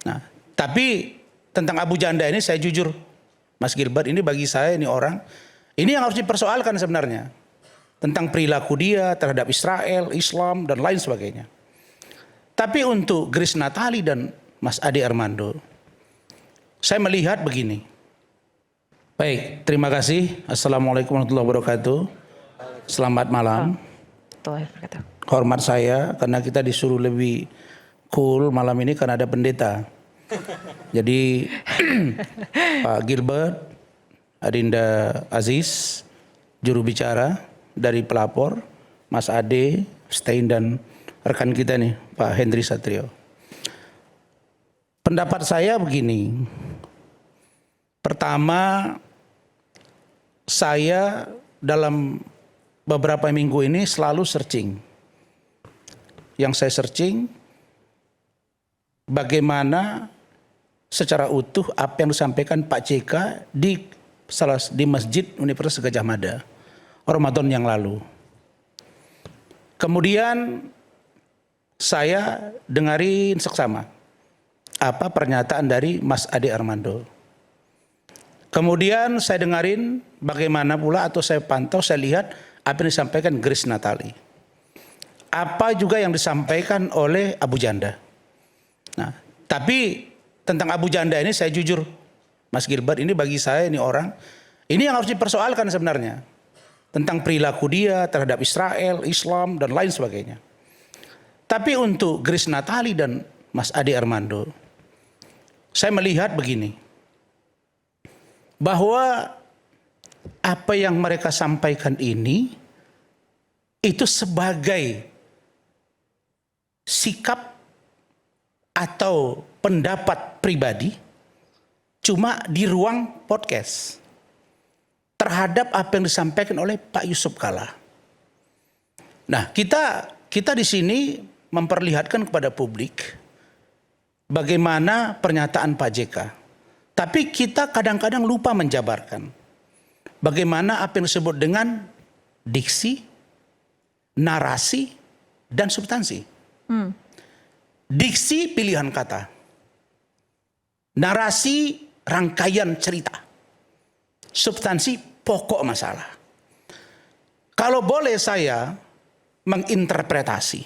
Nah, tapi tentang Abu Janda ini saya jujur, Mas Gilbert, ini bagi saya ini orang, ini yang harus dipersoalkan sebenarnya. Tentang perilaku dia terhadap Israel, Islam, dan lain sebagainya. Tapi untuk Grace Natali dan Mas Ade Armando, saya melihat begini. Baik, terima kasih. Assalamualaikum warahmatullahi wabarakatuh. Selamat malam. Hormat saya karena kita disuruh lebih cool malam ini karena ada pendeta. Jadi Pak Gilbert, Adinda Aziz, juru bicara dari pelapor, Mas Ade, Stein, dan rekan kita nih Pak Hendri Satrio. Pendapat saya begini. Pertama, saya dalam beberapa minggu ini selalu searching. Yang saya searching bagaimana secara utuh apa yang disampaikan Pak JK di Masjid Universitas Gadjah Mada Ramadan yang lalu. Kemudian saya dengarin seksama apa pernyataan dari Mas Ade Armando. Kemudian saya dengarin bagaimana pula atau saya pantau, saya lihat apa yang disampaikan Grace Natali. Apa juga yang disampaikan oleh Abu Janda. Nah, tapi tentang Abu Janda ini saya jujur, Mas Gilbert, ini bagi saya ini orang, ini yang harus dipersoalkan sebenarnya. Tentang perilaku dia terhadap Israel, Islam, dan lain sebagainya. Tapi untuk Grace Natali dan Mas Ade Armando, saya melihat begini. Bahwa apa yang mereka sampaikan ini, itu sebagai sikap atau pendapat pribadi cuma di ruang podcast terhadap apa yang disampaikan oleh Pak Yusuf Kalla. Nah, kita di sini memperlihatkan kepada publik bagaimana pernyataan Pak JK. Tapi kita kadang-kadang lupa menjabarkan bagaimana apa yang disebut dengan diksi, narasi, dan substansi. Diksi pilihan kata, narasi rangkaian cerita, substansi pokok masalah. Kalau boleh saya menginterpretasi,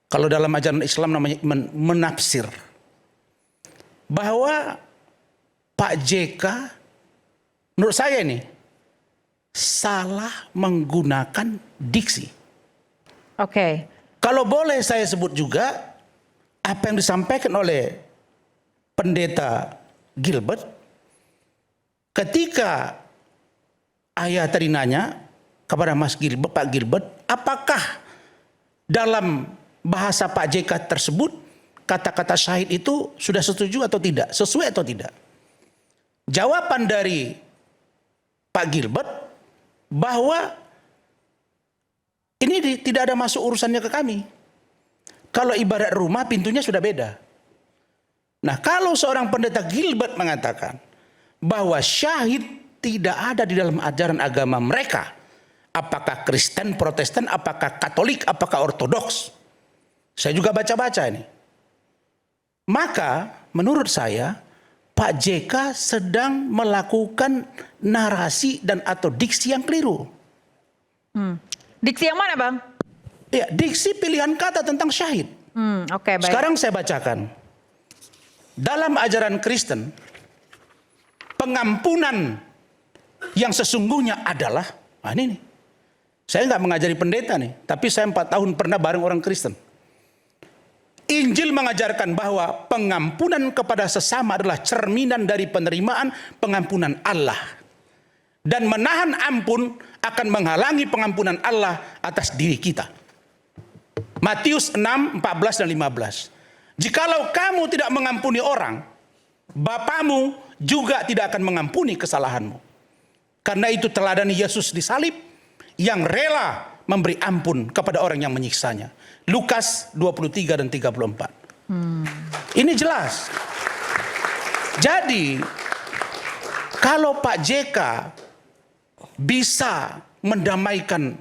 kalau dalam ajaran Islam namanya menafsir, bahwa Pak JK menurut saya ini salah menggunakan diksi. Oke. Kalau boleh saya sebut juga apa yang disampaikan oleh pendeta Gilbert ketika ayah tadi nanya kepada Mas Gilbert, Pak Gilbert, apakah dalam bahasa Pak JK tersebut kata-kata syahid itu sudah setuju atau tidak, sesuai atau tidak? Jawaban dari Pak Gilbert bahwa ini tidak ada masuk urusannya ke kami. Kalau ibarat rumah pintunya sudah beda. Nah, kalau seorang pendeta Gilbert mengatakan bahwa syahid tidak ada di dalam ajaran agama mereka, apakah Kristen, Protestan, apakah Katolik, apakah Ortodoks, saya juga baca-baca ini. Maka menurut saya Pak JK sedang melakukan narasi dan atau diksi yang keliru. Diksi yang mana, Bang? Ya, diksi pilihan kata tentang syahid. Oke, baik. Sekarang saya bacakan. Dalam ajaran Kristen, pengampunan yang sesungguhnya adalah, ini nih. Saya nggak mengajari pendeta nih, tapi saya 4 tahun pernah bareng orang Kristen. Injil mengajarkan bahwa pengampunan kepada sesama adalah cerminan dari penerimaan pengampunan Allah. Dan menahan ampun akan menghalangi pengampunan Allah atas diri kita. Matius 6, 14 dan 15. Jikalau kamu tidak mengampuni orang, Bapamu juga tidak akan mengampuni kesalahanmu. Karena itu teladan Yesus disalib yang rela memberi ampun kepada orang yang menyiksanya. Lukas 23 dan 34. Ini jelas. Jadi kalau Pak JK bisa mendamaikan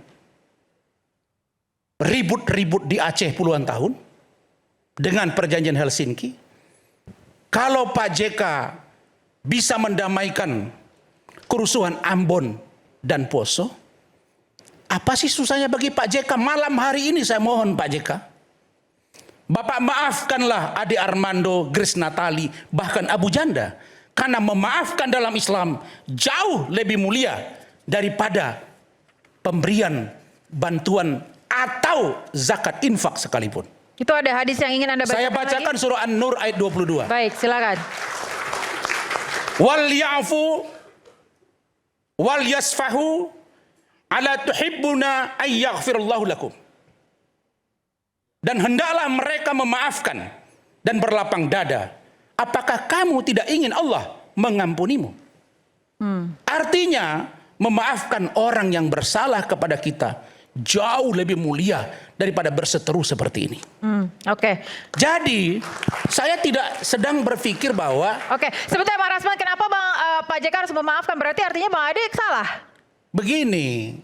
ribut-ribut di Aceh puluhan tahun dengan perjanjian Helsinki, Kalau Pak JK bisa mendamaikan kerusuhan Ambon dan Poso, apa sih susahnya bagi Pak JK malam hari ini? Saya mohon Pak JK, Bapak maafkanlah Ade Armando, Grace Natali, bahkan Abu Janda. Karena memaafkan dalam Islam jauh lebih mulia daripada pemberian bantuan atau zakat infak sekalipun. Itu ada hadis yang ingin Anda bacakan. Saya bacakan surah An-Nur ayat 22. Baik, silakan. Wal ya'fu wal yasfahu ala tuhibbuna ay yaghfirallahu lakum. Dan hendaklah mereka memaafkan dan berlapang dada. Apakah kamu tidak ingin Allah mengampunimu? Artinya memaafkan orang yang bersalah kepada kita jauh lebih mulia daripada berseteru seperti ini. Oke. Jadi saya tidak sedang berpikir bahwa Oke, sebentar Pak Rasman, kenapa Pak JK harus memaafkan? Berarti artinya Bang Ade salah? begini,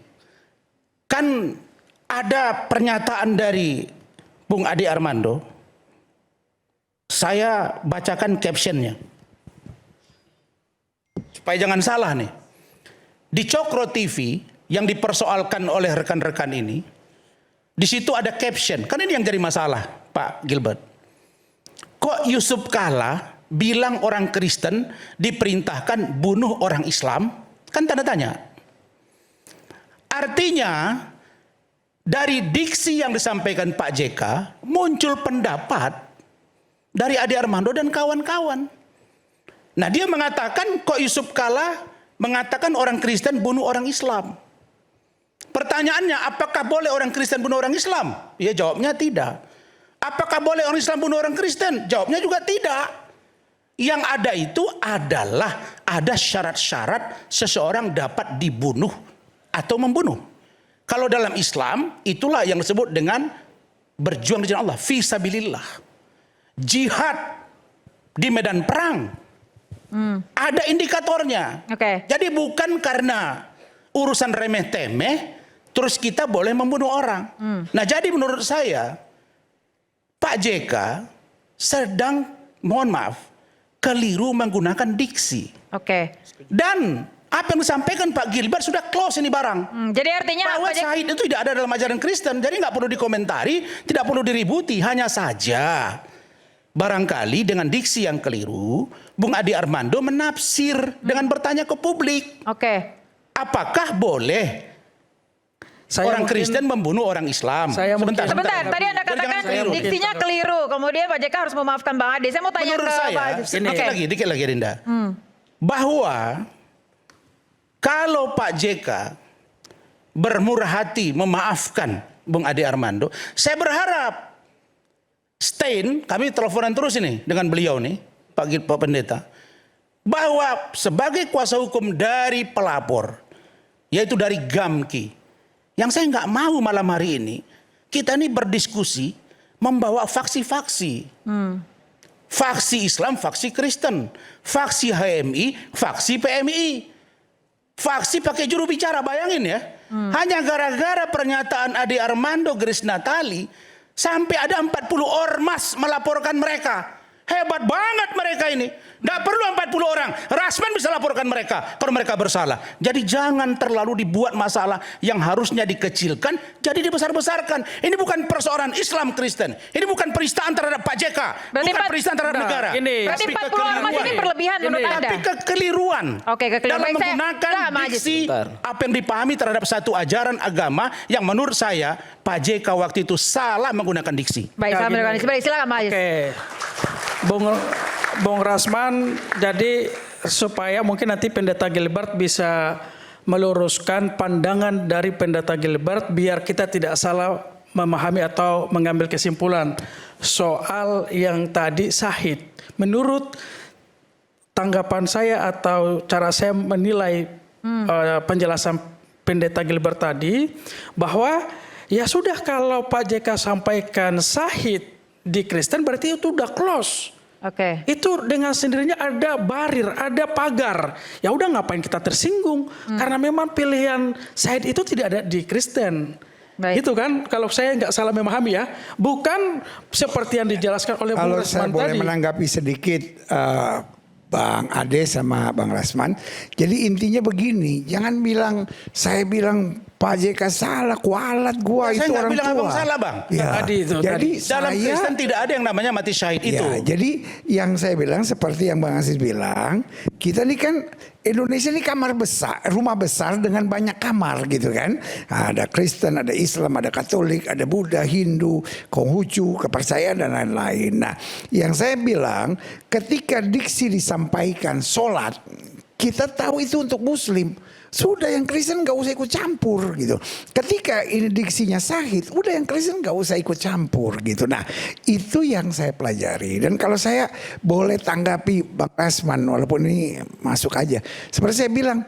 kan ada pernyataan dari Bung Ade Armando. Saya bacakan captionnya supaya jangan salah nih. Di Cokro TV yang dipersoalkan oleh rekan-rekan ini, di situ ada caption. Kan ini yang jadi masalah, Pak Gilbert. Kok Yusuf Kala bilang orang Kristen diperintahkan bunuh orang Islam? Kan tanda tanya. Artinya dari diksi yang disampaikan Pak JK muncul pendapat dari Ade Armando dan kawan-kawan. Nah, dia mengatakan kok Yusuf Kala mengatakan orang Kristen bunuh orang Islam. Pertanyaannya, apakah boleh orang Kristen bunuh orang Islam? Ya, jawabnya tidak. Apakah boleh orang Islam bunuh orang Kristen? Jawabnya juga tidak. Yang ada itu adalah ada syarat-syarat seseorang dapat dibunuh atau membunuh. Kalau dalam Islam, itulah yang disebut dengan berjuang di jalan Allah, fi sabilillah. Jihad di medan perang. Ada indikatornya. Oke. Jadi bukan karena urusan remeh-temeh terus kita boleh membunuh orang. Nah, jadi menurut saya Pak JK sedang, mohon maaf, keliru menggunakan diksi. Oke. Dan apa yang disampaikan Pak Gilbert sudah close ini barang. Jadi artinya Bahwa Pak JK syahid itu tidak ada dalam ajaran Kristen. Jadi nggak perlu dikomentari, tidak perlu diributi. Hanya saja barangkali dengan diksi yang keliru, Bung Ade Armando menafsir dengan bertanya ke publik. Oke. Apakah boleh orang Kristen membunuh orang Islam? Sebentar, tadi Anda Jadi jangan katakan keliru. diksinya keliru. Kemudian Pak JK harus memaafkan Bang Ade. Saya mau tanya Menurut ke saya, Pak Ade. dikit lagi Rinda. Bahwa kalau Pak JK bermurah hati memaafkan Bung Ade Armando, saya berharap Stein, kami teleponan terus ini dengan beliau nih, Pak Pendeta, bahwa sebagai kuasa hukum dari pelapor, yaitu dari Gamki, yang saya nggak mau malam hari ini, kita ini berdiskusi membawa faksi-faksi. Faksi Islam, faksi Kristen, faksi HMI, faksi PMI. Faksi pakai juru bicara, bayangin ya. Hanya gara-gara pernyataan Ade Armando, Grace Natali, sampai ada 40 ormas melaporkan mereka. Hebat banget mereka ini. Nggak perlu 40 orang. Rasman bisa laporkan mereka kalau mereka bersalah. Jadi jangan terlalu dibuat masalah yang harusnya dikecilkan jadi dibesar-besarkan. Ini bukan persoalan Islam Kristen. Ini bukan penistaan terhadap Pak JK. Berarti bukan penistaan terhadap negara. Berarti 40 ormas ini berlebihan menurut Anda? Tapi kekeliruan. Oke, kekeliruan. Dalam Baik, saya- menggunakan Lama aja diksi sebentar. apa yang dipahami terhadap satu ajaran agama yang menurut saya Pak JK waktu itu salah menggunakan diksi. Baik, saya gini. melakukan baik, silakan Pak Ajis. Oke, Bung Rasman, jadi supaya mungkin nanti Pendeta Gilbert bisa meluruskan pandangan dari Pendeta Gilbert biar kita tidak salah memahami atau mengambil kesimpulan soal yang tadi syahid. Menurut tanggapan saya atau cara saya menilai penjelasan Pendeta Gilbert tadi, bahwa ya sudah kalau Pak JK sampaikan syahid di Kristen berarti itu udah close. Oke. Itu dengan sendirinya ada barir, ada pagar. Ya udah ngapain kita tersinggung? Karena memang pilihan syahid itu tidak ada di Kristen. Baik. Itu kan kalau saya nggak salah memahami ya, bukan seperti yang dijelaskan oleh Bung Kalau Rasman saya boleh tadi. menanggapi sedikit Bang Ade sama Bang Rasman. Jadi intinya begini, jangan bilang saya bilang Pak JK salah, kualat gua Saya itu nggak orang bilang tua. abang salah, Bang. Ya. Tadi itu, Jadi Dalam saya Kristen tidak ada yang namanya mati syahid itu. ya, jadi yang saya bilang seperti yang Bang Aziz bilang, kita ini kan Indonesia ini kamar besar, rumah besar dengan banyak kamar gitu kan. Ada Kristen, ada Islam, ada Katolik, ada Buddha, Hindu, Konghucu, kepercayaan dan lain-lain. Nah, yang saya bilang ketika diksi disampaikan sholat, kita tahu itu untuk Muslim. Sudah yang Kristen gak usah ikut campur gitu. Ketika ini diksinya sahih, udah yang Kristen gak usah ikut campur gitu. Nah itu yang saya pelajari. Dan kalau saya boleh tanggapi Bang Rasman, walaupun ini masuk aja. Seperti saya bilang,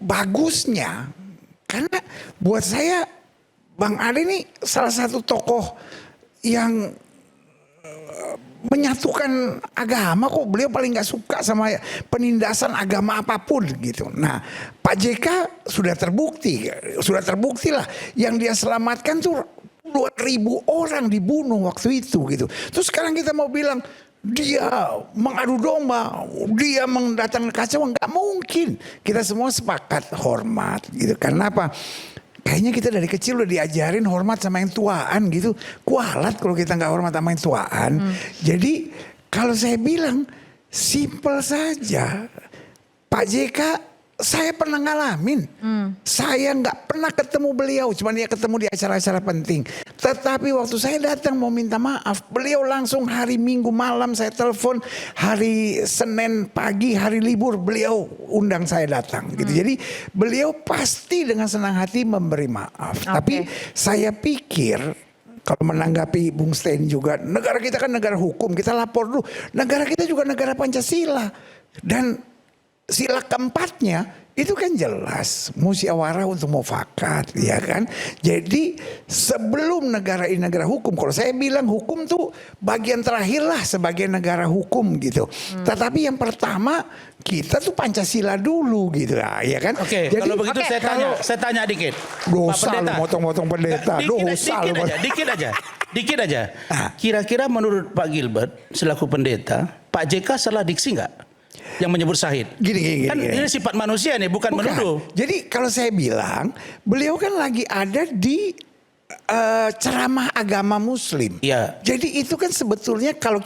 bagusnya karena buat saya Bang Ade ini salah satu tokoh yang menyatukan agama. Kok beliau paling nggak suka sama penindasan agama apapun gitu. Nah Pak JK sudah terbukti lah yang dia selamatkan tuh 2.000 orang dibunuh waktu itu gitu. Terus sekarang kita mau bilang dia mengadu domba, dia mendatangkan kacauan, nggak mungkin. Kita semua sepakat hormat gitu. Karena apa? Kayaknya kita dari kecil udah diajarin hormat sama yang tuaan gitu. Kualat kalau kita nggak hormat sama yang tuaan. Jadi kalau saya bilang simpel saja. Pak JK saya pernah ngalamin. Saya nggak pernah ketemu beliau. Cuma dia ketemu di acara-acara penting. Tetapi waktu saya datang mau minta maaf. Beliau langsung hari Minggu malam saya telepon. Hari Senin pagi hari libur beliau undang saya datang gitu. Jadi beliau pasti dengan senang hati memberi maaf. Tapi saya pikir kalau menanggapi Bung Stein juga, negara kita kan negara hukum, kita lapor dulu. Negara kita juga negara Pancasila. Dan sila keempatnya itu kan jelas musyawarah untuk mufakat, ya kan. Jadi sebelum negara ini negara hukum, kalau saya bilang hukum tuh bagian terakhir lah sebagai negara hukum gitu. Tetapi yang pertama kita tuh Pancasila dulu gitu, ya kan. Oke, jadi kalau begitu saya tanya dikit. dosa Pak lu motong-motong pendeta, dosa lu. Dikit aja. Ah. Kira-kira menurut Pak Gilbert selaku pendeta, Pak JK salah diksi nggak? Yang menyebut syahid. Gini. Ini sifat manusia nih, bukan menuduh. Jadi kalau saya bilang, beliau kan lagi ada di ceramah agama Muslim. Iya. Jadi itu kan sebetulnya kalau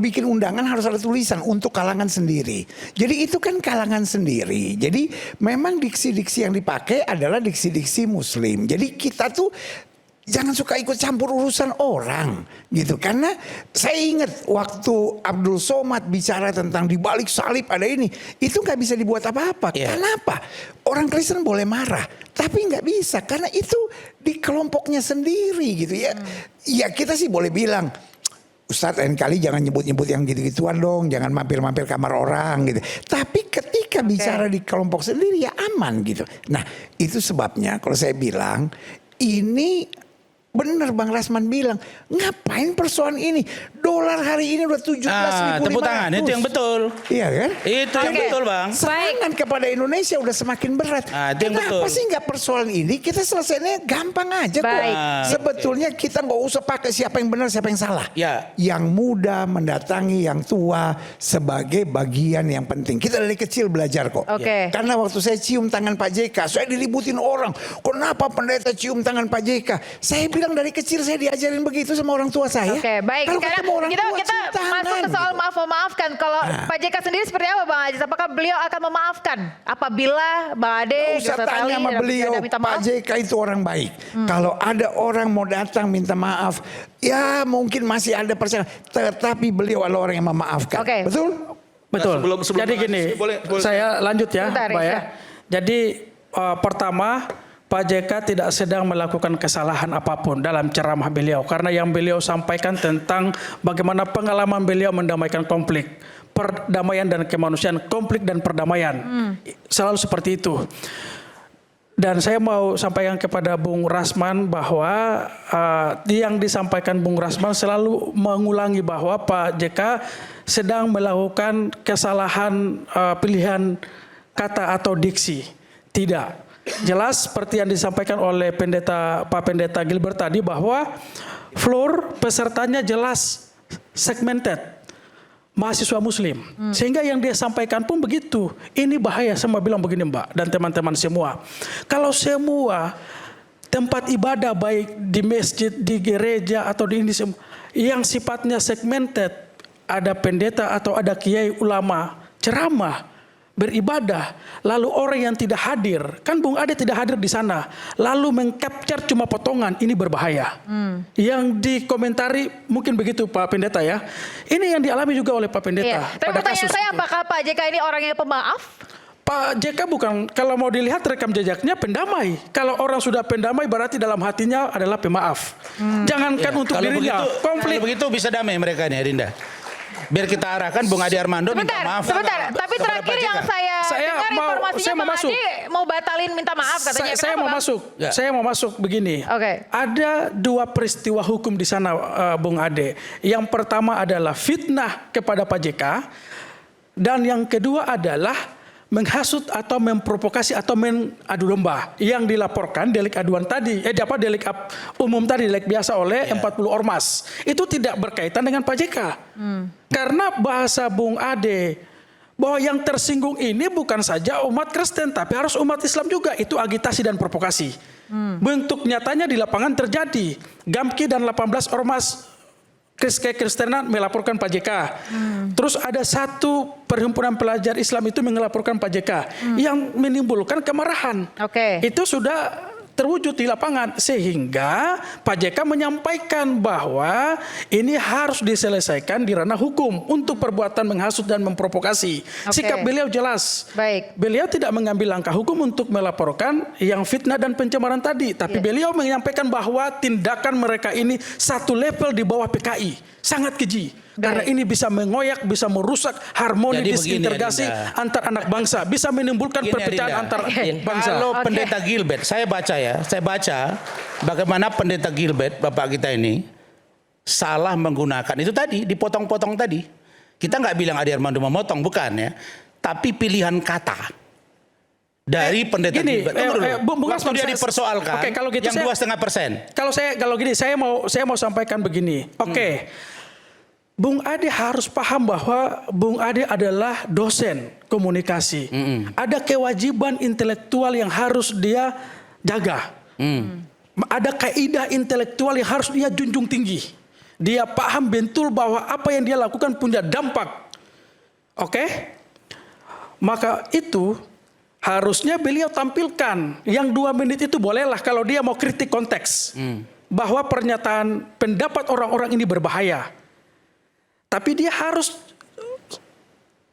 bikin undangan harus ada tulisan untuk kalangan sendiri. Jadi itu kan kalangan sendiri. Jadi memang diksi-diksi yang dipakai adalah diksi-diksi Muslim. Jadi kita tuh jangan suka ikut campur urusan orang gitu. Karena saya ingat waktu Abdul Somad bicara tentang di balik salib ada ini, itu nggak bisa dibuat apa-apa. Yeah. Kenapa? Orang Kristen boleh marah, tapi nggak bisa karena itu di kelompoknya sendiri gitu ya. Ya kita sih boleh bilang, Ustadz lain kali jangan nyebut-nyebut yang gitu-gituan dong, jangan mampir-mampir kamar orang gitu. Tapi ketika bicara di kelompok sendiri ya aman gitu. Nah itu sebabnya kalau saya bilang ini benar Bang Rasman bilang, ngapain persoalan ini? Dolar hari ini udah 17.500. Tepuk tangan, itu yang betul. Iya kan? Itu yang betul, Bang. Serangan kepada Indonesia udah semakin berat. Itu yang betul. Kenapa sih nggak persoalan ini? Kita selesainya gampang aja kok. Baik. Sebetulnya kita nggak usah pakai siapa yang benar, siapa yang salah. Ya. Yang muda mendatangi yang tua sebagai bagian yang penting. Kita dari kecil belajar kok. Oke. Karena waktu saya cium tangan Pak JK, saya diributin orang. Kenapa pendeta cium tangan Pak JK? Saya bilang dari kecil saya diajarin begitu sama orang tua saya. Oke, baik. Kalau Sekarang ketemu orang kita tua, kita cium tangan, masuk ke soal gitu. maafkan. Kalau Pak JK sendiri seperti apa Bang Aziz? Apakah beliau akan memaafkan apabila Bang Ade Nggak usah Dr. tanya Ali sama dan beliau, Anda minta Pak maaf? JK itu orang baik. Kalau ada orang mau datang minta maaf, ya mungkin masih ada percaya. Tetapi beliau adalah orang yang memaafkan. Oke. Betul? Betul. Sebelum Jadi gini, saya lanjut ya, Sebentar, Pak ya. ya. Jadi pertama, Pak JK tidak sedang melakukan kesalahan apapun dalam ceramah beliau. Karena yang beliau sampaikan tentang bagaimana pengalaman beliau mendamaikan konflik. Perdamaian dan kemanusiaan, konflik dan perdamaian. Selalu seperti itu. Dan saya mau sampaikan kepada Bung Rasman bahwa yang disampaikan Bung Rasman selalu mengulangi bahwa Pak JK sedang melakukan kesalahan pilihan kata atau diksi. Tidak. jelas seperti yang disampaikan oleh Pak Pendeta Gilbert tadi bahwa floor pesertanya jelas segmented mahasiswa muslim. Sehingga yang dia sampaikan pun begitu. Ini bahaya, saya bilang begini Mbak dan teman-teman semua. Kalau semua tempat ibadah baik di masjid, di gereja atau di ini semua yang sifatnya segmented, ada pendeta atau ada kiai ulama ceramah beribadah, lalu orang yang tidak hadir, kan Bung Ade tidak hadir di sana, lalu mengcapture cuma potongan, ini berbahaya. Yang dikomentari mungkin begitu Pak Pendeta ya. Ini yang dialami juga oleh Pak Pendeta. Iya. Tapi pada pertanyaan kasus saya, itu. apakah Pak JK ini orang yang pemaaf? Pak JK bukan, kalau mau dilihat rekam jejaknya pendamai. Kalau orang sudah pendamai berarti dalam hatinya adalah pemaaf. Jangankan untuk dirinya, konflik. Kalau begitu bisa damai mereka nih Rinda. Biar kita arahkan Bung Ade Armando minta maaf. Sebentar. Tapi kepada terakhir Pak JK. yang saya dengar informasinya saya mau Bang masuk. Ade mau batalin minta maaf katanya. Saya Kenapa, mau Bang? masuk. Ya. Saya mau masuk begini. Oke. Ada 2 peristiwa hukum di sana, Bung Ade. Yang pertama adalah fitnah kepada Pak JK, dan yang kedua adalah menghasut atau memprovokasi atau mengadu domba yang dilaporkan delik aduan tadi, delik umum tadi, delik biasa oleh 40 ormas. Itu tidak berkaitan dengan Pak JK. Karena bahasa Bung Ade bahwa yang tersinggung ini bukan saja umat Kristen tapi harus umat Islam juga, itu agitasi dan provokasi. Bentuk nyatanya di lapangan terjadi. Gamki dan 18 ormas Kristenan melaporkan Pak JK. Terus ada satu perhimpunan pelajar Islam itu melaporkan Pak JK yang menimbulkan kemarahan. Oke. Itu sudah terwujud di lapangan, sehingga Pak JK menyampaikan bahwa ini harus diselesaikan di ranah hukum untuk perbuatan menghasut dan memprovokasi. Oke. Sikap beliau jelas. Baik. Beliau tidak mengambil langkah hukum untuk melaporkan yang fitnah dan pencemaran tadi, tapi beliau menyampaikan bahwa tindakan mereka ini satu level di bawah PKI, sangat keji. Karena ini bisa mengoyak, bisa merusak harmoni Jadi begini, disintegrasi Adinda. antar anak bangsa, bisa menimbulkan Begini, perpecahan Adinda. antar bangsa. Kalau Oke. Pendeta Gilbert, saya baca bagaimana Pendeta Gilbert, Bapak kita ini salah menggunakan itu tadi, dipotong-potong tadi. Kita nggak bilang Ade Armando memotong, bukan ya. Tapi pilihan kata dari Pendeta gini, Gilbert. Tunggu dulu. Bung Waktu Asman, dia saya- dipersoalkan, Oke, kalau gitu yang saya- 2,5%. Kalau gini, saya mau sampaikan begini. Oke. Bung Ade harus paham bahwa Bung Ade adalah dosen komunikasi. Ada kewajiban intelektual yang harus dia jaga. Ada kaidah intelektual yang harus dia junjung tinggi. Dia paham betul bahwa apa yang dia lakukan punya dampak. Oke? Maka itu harusnya beliau tampilkan. Yang 2 menit itu bolehlah kalau dia mau kritik konteks. Bahwa pernyataan pendapat orang-orang ini berbahaya. Tapi dia harus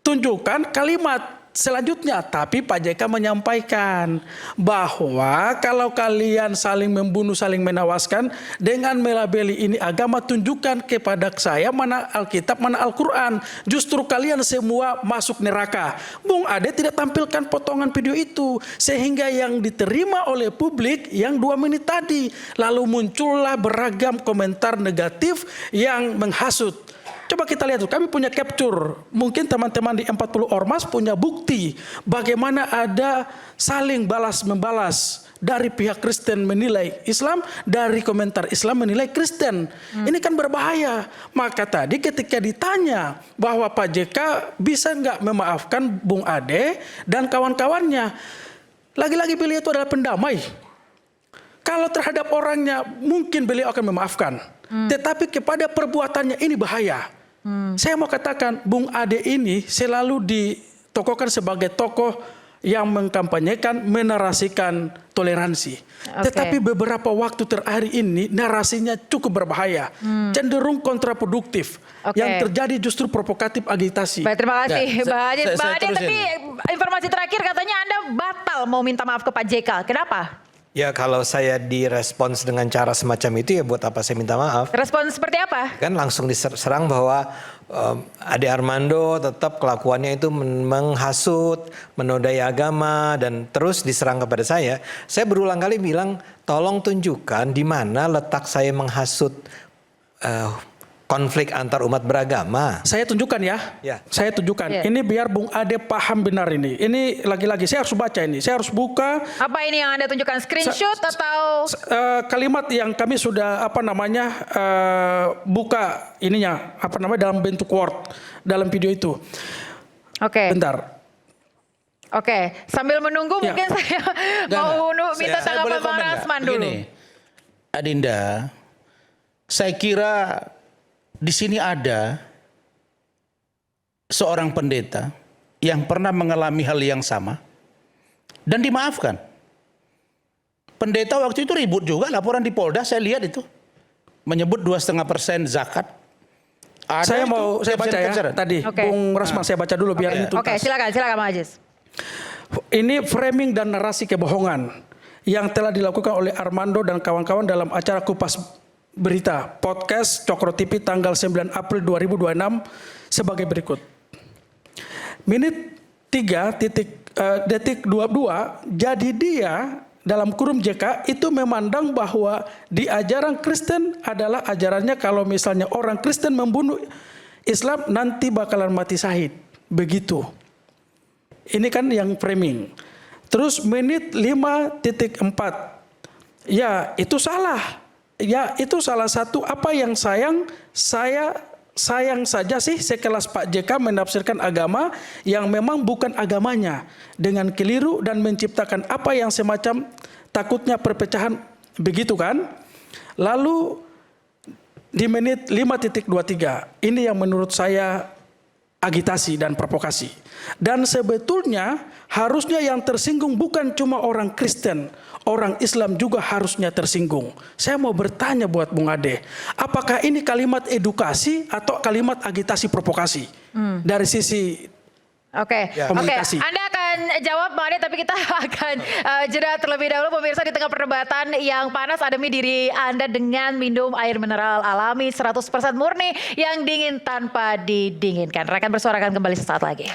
tunjukkan kalimat selanjutnya. Tapi Pak JK menyampaikan bahwa kalau kalian saling membunuh, saling menewaskan dengan melabeli ini agama, tunjukkan kepada saya mana Alkitab, mana Al-Quran. Justru kalian semua masuk neraka. Bung Ade tidak tampilkan potongan video itu. Sehingga yang diterima oleh publik yang 2 menit tadi. Lalu muncullah beragam komentar negatif yang menghasut. Coba kita lihat, kami punya capture. Mungkin teman-teman di 40 ormas punya bukti bagaimana ada saling balas-membalas dari pihak Kristen menilai Islam, dari komentar Islam menilai Kristen. Ini kan berbahaya. Maka tadi ketika ditanya bahwa Pak JK bisa nggak memaafkan Bung Ade dan kawan-kawannya, lagi-lagi beliau itu adalah pendamai. Kalau terhadap orangnya mungkin beliau akan memaafkan. Tetapi kepada perbuatannya ini bahaya. Saya mau katakan Bung Ade ini selalu ditokohkan sebagai tokoh yang mengkampanyekan, menarasikan toleransi. Tetapi beberapa waktu terakhir ini narasinya cukup berbahaya. Cenderung kontraproduktif. Yang terjadi justru provokatif agitasi. Baik, terima kasih Ya, Bang Ade. saya Bang Ade, terusin. tapi informasi terakhir katanya Anda batal mau minta maaf ke Pak JK. Kenapa? Ya kalau saya direspons dengan cara semacam itu ya buat apa saya minta maaf. Respon seperti apa? Kan langsung diserang bahwa Ade Armando tetap kelakuannya itu menghasut, menodai agama dan terus diserang kepada saya. Saya berulang kali bilang tolong tunjukkan di mana letak saya menghasut konflik antar umat beragama. Saya tunjukkan ya. Ya. Saya tunjukkan. Ya. Ini biar Bung Ade paham benar ini. Ini lagi-lagi saya harus baca ini. Saya harus buka Apa ini yang Anda tunjukkan? Screenshot atau? kalimat yang kami sudah buka ininya dalam bentuk Word dalam video itu. Oke. Bentar. Oke, sambil menunggu Ya. mungkin saya mau minta Saya boleh tanggapan Bang komen nggak? Rasman dulu. Begini, Adinda, saya kira di sini ada seorang pendeta yang pernah mengalami hal yang sama dan dimaafkan. Pendeta waktu itu ribut juga, laporan di Polda saya lihat itu menyebut 2,5% zakat. Ada Saya itu, mau saya baca ya caption-caption. tadi. Oke. Bung Rasman saya baca dulu biar ini tuntas. Oke, silakan Bang Ajis. Ini framing dan narasi kebohongan yang telah dilakukan oleh Armando dan kawan-kawan dalam acara Kupas Berita podcast Cokro TV tanggal 9 April 2026 sebagai berikut. Menit 3:22 jadi dia dalam kurung JK itu memandang bahwa di ajaran Kristen adalah ajarannya kalau misalnya orang Kristen membunuh Islam nanti bakalan mati syahid. Begitu. Ini kan yang framing. Terus menit 5:4. Ya, itu salah. Ya, itu salah satu apa yang saya sayang saja sih sekelas Pak JK menafsirkan agama yang memang bukan agamanya dengan keliru dan menciptakan apa yang semacam takutnya perpecahan begitu kan? Lalu di menit 5:23 ini yang menurut saya agitasi dan provokasi. Dan sebetulnya harusnya yang tersinggung bukan cuma orang Kristen, orang Islam juga harusnya tersinggung. Saya mau bertanya buat Bung Ade, apakah ini kalimat edukasi atau kalimat agitasi provokasi dari sisi Oke, komunikasi? Anda akan jawab Bang Ade, tapi kita akan jeda terlebih dahulu pemirsa di tengah perdebatan yang panas. Ademi diri Anda dengan minum air mineral alami 100% murni yang dingin tanpa didinginkan. Rekan bersuara akan kembali sesaat lagi.